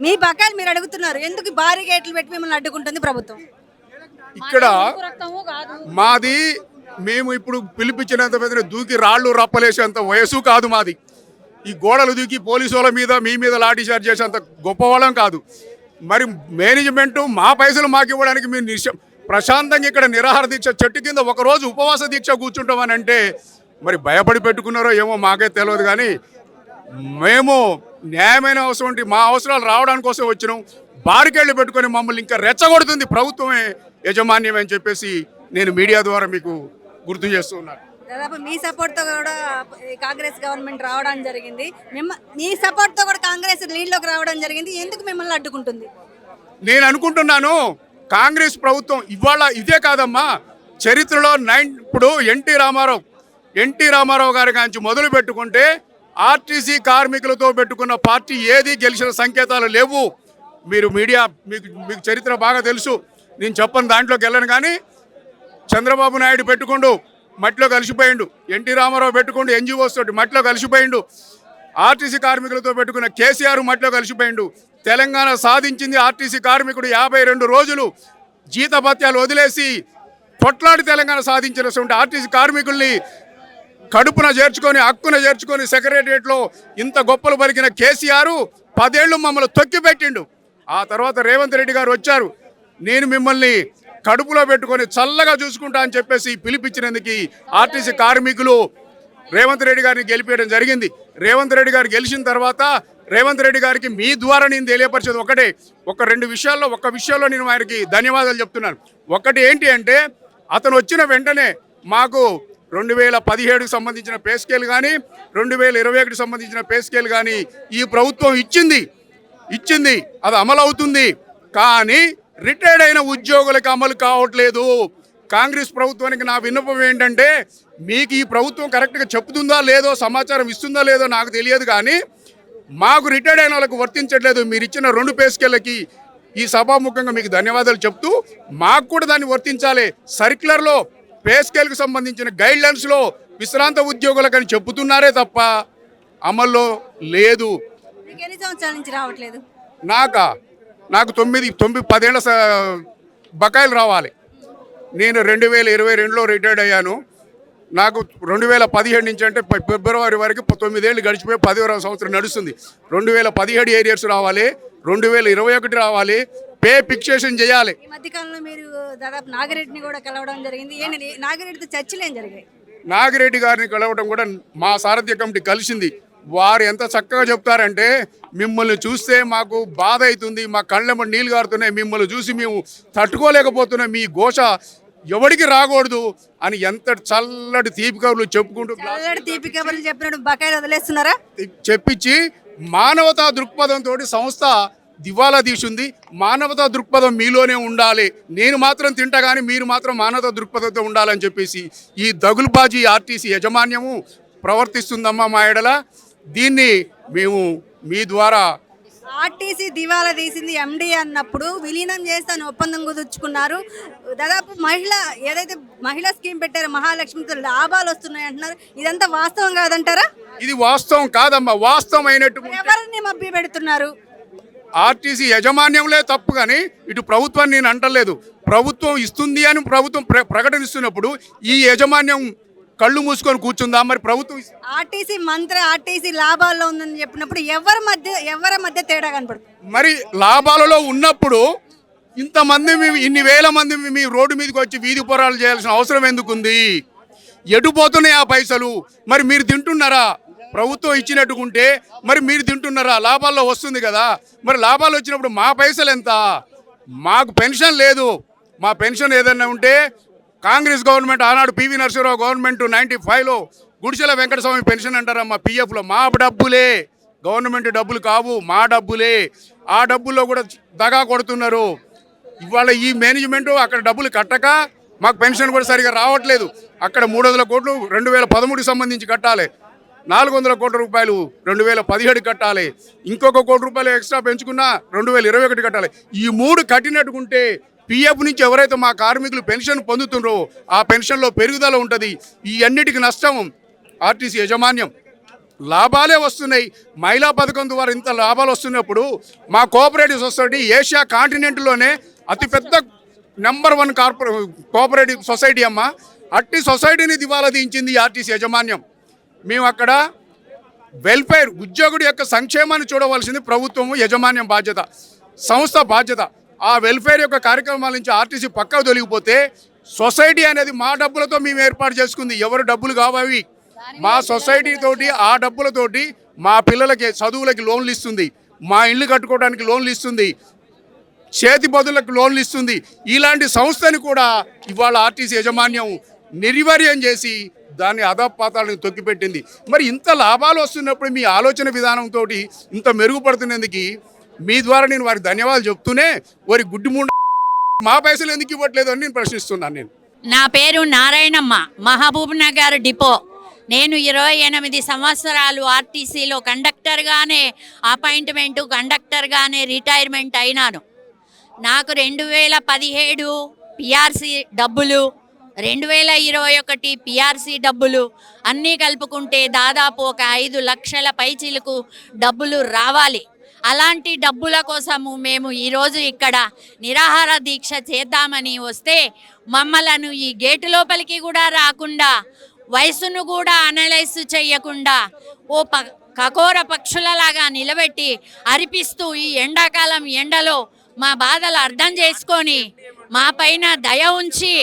మీ బకాయిలు మీరు అడుగుతున్నారు, ఎందుకు భారీ గేట్లు పెట్టి మిమ్మల్ని అడ్డుకుంటుంది ప్రభుత్వం? ఇక్కడ మాది మేము ఇప్పుడు పిలిపించినంత పెద్ద దూకి రాళ్ళు రప్పలేసేంత వయసు కాదు మాది. ఈ గోడలు దూకి పోలీసు వాళ్ళ మీద మీ మీద లాఠీ చార్జ్ చేసేంత గొప్పవాళ్ళం కాదు. మరి మేనేజ్మెంటు మా పైసలు మాకు ఇవ్వడానికి మీరు ప్రశాంతంగా ఇక్కడ నిరాహార దీక్ష చెట్టు కింద ఒకరోజు ఉపవాస దీక్ష కూర్చుంటామని అంటే మరి భయపడి పెట్టుకున్నారో ఏమో మాకే తెలియదు. కానీ మేము న్యాయమైన అవసరం మా అవసరాలు రావడానికి కోసం వచ్చినాం. బారికేళ్లు పెట్టుకొని మమ్మల్ని ఇంకా రెచ్చగొడుతుంది ప్రభుత్వమే యజమాన్యం అని చెప్పేసి నేను మీడియా ద్వారా మీకు గుర్తు చేస్తున్నాను. దాదాపు మీ సపోర్ట్తో కూడా కాంగ్రెస్ గవర్నమెంట్ రావడం జరిగింది, మీ సపోర్ట్తో కూడా కాంగ్రెస్ లీడ్లోకి రావడం జరిగింది. ఎందుకు మిమ్మల్ని అడ్డుకుంటుంది? నేను అనుకుంటున్నాను కాంగ్రెస్ ప్రభుత్వం ఇవాళ ఇదే కాదమ్మా, చరిత్రలో ఇప్పుడు ఎన్టీ రామారావు గారి కాంచి మొదలు పెట్టుకుంటే ఆర్టీసీ కార్మికులతో పెట్టుకున్న పార్టీ ఏది గెలిచిన సంకేతాలు లేవు. మీరు మీడియా మీకు చరిత్ర బాగా తెలుసు, నేను చెప్పను దాంట్లోకి వెళ్ళను. కానీ చంద్రబాబు నాయుడు పెట్టుకుంటూ మట్టిలో కలిసిపోయిండు, ఎన్టీ రామారావు పెట్టుకుంటూ ఎన్జిఓస్ తోటి మట్టిలో కలిసిపోయిండు, ఆర్టీసీ కార్మికులతో పెట్టుకున్న కేసీఆర్ మట్టిలో కలిసిపోయిండు. తెలంగాణ సాధించింది ఆర్టీసీ కార్మికుడు 52 రోజులు జీతభత్యాలు వదిలేసి కొట్లాడి తెలంగాణ సాధించినటువంటి ఆర్టీసీ కార్మికుల్ని కడుపున చేర్చుకొని హక్కున చేర్చుకొని సెక్రటరియట్లో ఇంత గొప్పలు పలికిన కేసీఆర్ 10 ఏళ్ళు మమ్మల్ని తొక్కిపెట్టిండు. ఆ తర్వాత రేవంత్ రెడ్డి గారు వచ్చారు, నేను మిమ్మల్ని కడుపులో పెట్టుకొని చల్లగా చూసుకుంటా అని చెప్పేసి పిలిపించినందుకు ఆర్టీసీ కార్మికులు రేవంత్ రెడ్డి గారిని గెలిపేయడం జరిగింది. రేవంత్ రెడ్డి గారు గెలిచిన తర్వాత రేవంత్ రెడ్డి గారికి మీ ద్వారా నేను తెలియపరిచేది ఒకటే, ఒక్క విషయాల్లో నేను ఆయనకి ధన్యవాదాలు చెప్తున్నాను. ఒకటి ఏంటి అంటే అతను వచ్చిన వెంటనే మాకు 2017కి సంబంధించిన పే స్కేల్ కానీ 2021కి సంబంధించిన పే స్కేల్ కానీ ఈ ప్రభుత్వం ఇచ్చింది, అది అమలు అవుతుంది. కానీ రిటైర్డ్ అయిన ఉద్యోగులకు అమలు కావట్లేదు. కాంగ్రెస్ ప్రభుత్వానికి నా విన్నపం ఏంటంటే, మీకు ఈ ప్రభుత్వం కరెక్ట్గా చెప్తుందా లేదో, సమాచారం ఇస్తుందా లేదో నాకు తెలియదు, కానీ మాకు రిటైర్డ్ అయిన వాళ్ళకు వర్తించట్లేదు. మీరు ఇచ్చిన 2 పే స్కేళ్ళకి ఈ సభాముఖంగా మీకు ధన్యవాదాలు చెప్తూ మాకు కూడా దాన్ని వర్తించాలి. సర్క్యులర్లో పే స్కేల్కి సంబంధించిన గైడ్లైన్స్లో విశ్రాంత ఉద్యోగులకని చెబుతున్నారే తప్ప అమల్లో లేదు. ఎన్ని సంవత్సరాల నుంచి రావట్లేదు? నాకు 10 ఏళ్ళ బకాయిలు రావాలి. నేను 2022లో రిటైర్డ్ అయ్యాను. నాకు 2017 నుంచి అంటే ఫిబ్రవరి వరకు 9 ఏళ్ళు గడిచిపోయి 10వ సంవత్సరం నడుస్తుంది. 2017 ఏరియర్స్ రావాలి, 2021 రావాలి, పే ఫిక్సేషన్ చేయాలి. ఈ మధ్యకాలంలో మీరు దాదాపు నాగిరెడ్డిని కూడా కలవడం జరిగింది. ఏంటి నాగిరెడ్డితో చర్చలు ఏం జరిగాయి? నాగిరెడ్డి గారిని కలవడం కూడా మా సారథ్య కమిటీ కలిసింది. వారు ఎంత చక్కగా చెప్తారంటే, మిమ్మల్ని చూస్తే మాకు బాధ అవుతుంది, మా కళ్ళెంబ నీళ్ళు గారుతున్నాయి, మిమ్మల్ని చూసి మేము తట్టుకోలేకపోతున్నాం, మీ ఘోష ఎవరికి రాకూడదు అని ఎంత చల్లటి తీపి కబుర్లు చెప్పుకుంటూ చెప్పినట్టు బకాయిలు వదిలేస్తున్నారా చెప్పించి మానవతా దృక్పథంతో సంస్థ దివాలా తీసింది. మానవతా దృక్పథం మీలోనే ఉండాలి, నేను మాత్రం తింటా కానీ మీరు మాత్రం మానవతా దృక్పథంతో ఉండాలని చెప్పేసి ఈ దగులుబాజీ ఆర్టీసీ యాజమాన్యము ప్రవర్తిస్తుందమ్మా మా ఎడల. దీన్ని మేము మీ ద్వారా ఆర్టీసీ దివాలా తీసింది ఎండి అన్నప్పుడు విలీనం చేస్తాను ఒప్పందం కుదుర్చుకున్నారు. దాదాపు ఏదైతే మహిళా స్కీమ్ పెట్టారో మహాలక్ష్మితో లాభాలు వస్తున్నాయి అంటున్నారు. ఇదంతా వాస్తవం కాదంటారా? ఇది వాస్తవం కాదమ్మా. వాస్తవం అయినట్టు ఎవరిని మభ్య పెడుతున్నారు? ఆర్టీసీ యాజమాన్యంలే తప్పు, కానీ ఇటు ప్రభుత్వాన్ని నేను అంటలేదు. ప్రభుత్వం ఇస్తుంది అని ప్రభుత్వం ప్రకటనిస్తున్నప్పుడు ఈ యాజమాన్యం కళ్ళు మూసుకొని కూర్చుందా? మరి ప్రభుత్వం ఆర్టీసీ లాభాల్లో ఉందని చెప్పినప్పుడు ఎవరి మధ్య తేడా కనపడుతుంది? మరి లాభాలలో ఉన్నప్పుడు ఇంతమంది ఇన్ని వేల మంది మీ రోడ్డు మీదకి వచ్చి వీధి పోరాటాలు చేయాల్సిన అవసరం ఎందుకుంది? ఎటుపోతున్నాయి ఆ పైసలు? మరి మీరు తింటున్నారా? ప్రభుత్వం ఇచ్చినట్టుకుంటే మరి మీరు తింటున్నారా? లాభాల్లో వస్తుంది కదా. మరి లాభాలు వచ్చినప్పుడు మా పైసలు ఎంత? మాకు పెన్షన్ లేదు. మా పెన్షన్ ఏదైనా ఉంటే కాంగ్రెస్ గవర్నమెంట్ ఆనాడు పివి నరసింహరావు గవర్నమెంట్ 95లో గుడిసెల వెంకటస్వామి పెన్షన్ అంటారమ్మా, పిఎఫ్లో. మా డబ్బులే, గవర్నమెంట్ డబ్బులు కావు, మా డబ్బులే. ఆ డబ్బుల్లో కూడా దగా కొడుతున్నారు. ఇవాళ ఈ మేనేజ్మెంటు అక్కడ డబ్బులు కట్టక మాకు పెన్షన్ కూడా సరిగా రావట్లేదు. అక్కడ 300 కోట్లు 2013కి సంబంధించి కట్టాలి, 400 కోట్ల రూపాయలు 2017 కట్టాలి, ఇంకొక ₹1 కోటి ఎక్స్ట్రా పెంచుకున్నా 2021 కట్టాలి. ఈ 3 కట్టినట్టుకుంటే పిఎఫ్ నుంచి ఎవరైతే మా కార్మికులు పెన్షన్ పొందుతున్నారో ఆ పెన్షన్లో పెరుగుదల ఉంటుంది. ఈ అన్నిటికీ నష్టం ఆర్టీసీ యాజమాన్యం. లాభాలే వస్తున్నాయి. మహిళా పథకం ద్వారా ఇంత లాభాలు వస్తున్నప్పుడు మా కోఆపరేటివ్ సొసైటీ ఏషియా కాంటినెంట్లోనే అతిపెద్ద #1 కోఆపరేటివ్ సొసైటీ అమ్మ. అట్టి సొసైటీని దివాలా తీయించింది ఈ ఆర్టీసీ యాజమాన్యం. మేము అక్కడ వెల్ఫేర్ ఉద్యోగుడి యొక్క సంక్షేమాన్ని చూడవలసింది ప్రభుత్వము, యజమాన్యం బాధ్యత, సంస్థ బాధ్యత. ఆ వెల్ఫేర్ యొక్క కార్యక్రమాల నుంచి ఆర్టీసీ పక్కకు తొలగిపోతే సొసైటీ అనేది మా డబ్బులతో మేము ఏర్పాటు చేసుకుంది. ఎవరు డబ్బులు కావాలి, మా సొసైటీ తోటి ఆ డబ్బులతోటి మా పిల్లలకి చదువులకి లోన్లు ఇస్తుంది, మా ఇల్లు కట్టుకోవడానికి లోన్లు ఇస్తుంది, చేతి బదులకు లోన్లు ఇస్తుంది. ఇలాంటి సంస్థని కూడా ఇవాళ ఆర్టీసీ యాజమాన్యం నిర్వీర్యం చేసి దాన్ని అధపాతాలను తొక్కిపెట్టింది. మరి ఇంత లాభాలు వస్తున్నప్పుడు మీ ఆలోచన విధానంతో ఇంత మెరుగుపడుతున్నందుకు మీ ద్వారా నేను వారికి ధన్యవాదాలు చెప్తూనే వారి గుడ్డి మూడు మా పైసలు ఎందుకు ఇవ్వట్లేదు అని నేను ప్రశ్నిస్తున్నాను. నేను నా పేరు నారాయణమ్మ, మహబూబ్ నగర్ డిపో. నేను 28 సంవత్సరాలు ఆర్టీసీలో కండక్టర్గానే అపాయింట్మెంటు, కండక్టర్గానే రిటైర్మెంట్ అయినాను. నాకు 2017 పిఆర్సీ డబ్బులు, 2021 పిఆర్సీ డబ్బులు అన్నీ కలుపుకుంటే దాదాపు ఒక 5 లక్షల పైచిలకు డబ్బులు రావాలి. అలాంటి డబ్బుల కోసము మేము ఈరోజు ఇక్కడ నిరాహార దీక్ష చేద్దామని వస్తే మమ్మలను ఈ గేటు లోపలికి కూడా రాకుండా, వయసును కూడా అనలైజ్ చేయకుండా కకోర పక్షులలాగా నిలబెట్టి అరిపిస్తూ ఈ ఎండాకాలం ఎండలో మా బాధలు అర్థం చేసుకొని మా పైన దయ ఉంచి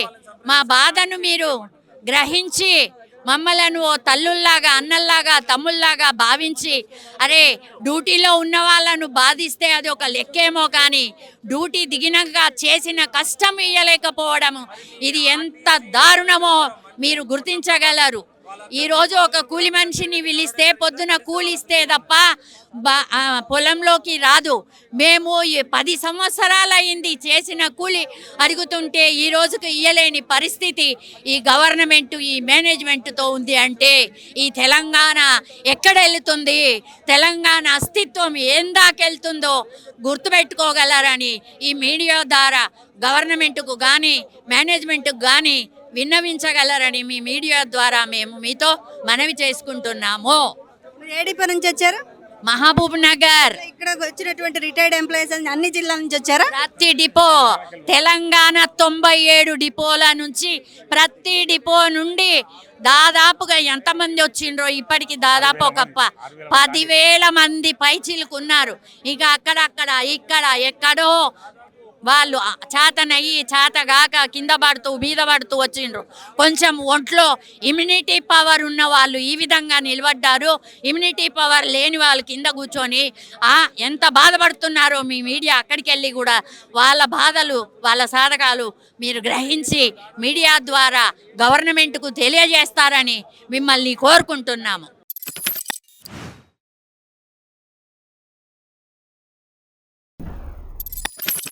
మా బాధను మీరు గ్రహించి మమ్మలను ఓ తల్లుల్లాగా, అన్నల్లాగా, తమ్ముల్లాగా భావించి, అరే డ్యూటీలో ఉన్న వాళ్ళను బాధిస్తే అది ఒక లెక్కేమో కానీ డ్యూటీ దిగినాక చేసిన కష్టం ఇయ్యలేకపోవడం ఇది ఎంత దారుణమో మీరు గుర్తించగలరు. ఈరోజు ఒక కూలి మనిషిని పిలిస్తే పొద్దున కూలిస్తే తప్ప పొలంలోకి రాదు. మేము 10 సంవత్సరాలు అయింది చేసిన కూలి అడుగుతుంటే ఈ రోజుకి ఇయ్యలేని పరిస్థితి ఈ గవర్నమెంట్, ఈ మేనేజ్మెంట్తో ఉంది. అంటే ఈ తెలంగాణ ఎక్కడ వెళుతుంది, తెలంగాణ అస్తిత్వం ఏం దాకెళ్తుందో గుర్తుపెట్టుకోగలరని ఈ మీడియా ద్వారా గవర్నమెంట్కు కానీ మేనేజ్మెంట్కు కానీ విన్నవించగలరని మీ మీడియా ద్వారా మేము మీతో మనవి చేసుకుంటున్నాము. మీరు ఏ డిపో నుంచి వచ్చారు? మహబూబ్ నగర్. ఇక్కడ వచ్చినటువంటి రిటైర్డ్ ఎంప్లాయీస్ అన్ని జిల్లాల నుంచి వచ్చారా? ప్రతి డిపో, తెలంగాణ 97 డిపోల నుంచి, ప్రతి డిపో నుండి దాదాపుగా ఎంతమంది వచ్చిండ్రో ఇప్పటికి దాదాపు ఒక 10,000 మంది పైచిలుకున్నారు. ఇక అక్కడక్కడ ఇక్కడ ఎక్కడో వాళ్ళు చేతనయ్యి చేతగాక కింద పడుతూ మీద పడుతూ వచ్చిండ్రు. కొంచెం ఒంట్లో ఇమ్యూనిటీ పవర్ ఉన్న వాళ్ళు ఈ విధంగా నిలబడ్డారు. ఇమ్యూనిటీ పవర్ లేని వాళ్ళు కింద కూర్చొని ఎంత బాధపడుతున్నారో మీ మీడియా అక్కడికి వెళ్ళి కూడా వాళ్ళ బాధలు, వాళ్ళ సాధకాలు మీరు గ్రహించి మీడియా ద్వారా గవర్నమెంట్కు తెలియజేస్తారని మిమ్మల్ని కోరుకుంటున్నాము.